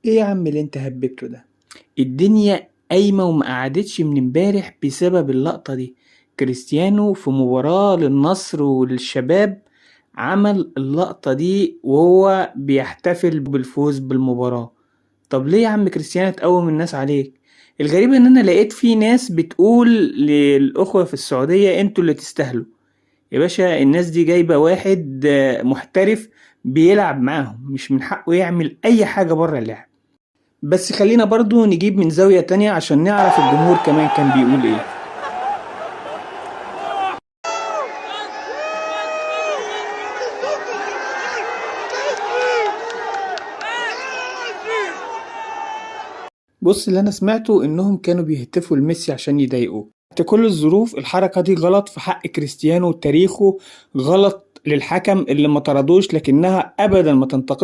ايه يا عم اللي انت هببته ده؟ الدنيا قايمة وما قعدتش من امبارح بسبب اللقطة دي. كريستيانو في مباراة للنصر وللشباب عمل اللقطة دي وهو بيحتفل بالفوز بالمباراة. طب ليه يا عم كريستيانو تقوم الناس عليك؟ الغريب ان انا لقيت في ناس بتقول للاخوة في السعودية انتوا اللي تستاهلوا. يا باشا الناس دي جايبة واحد محترف بيلعب معاهم، مش من حقه يعمل اي حاجة بره اللعب. بس خلينا برضو نجيب من زاوية تانية عشان نعرف الجمهور كمان كان بيقول ايه. بص اللي انا سمعته انهم كانوا بيهتفوا لميسي عشان يضايقوه. تحت كل الظروف الحركة دي غلط في حق كريستيانو وتاريخه، غلط للحكم اللي ما طردوش، لكنها ابدا ما تنتقص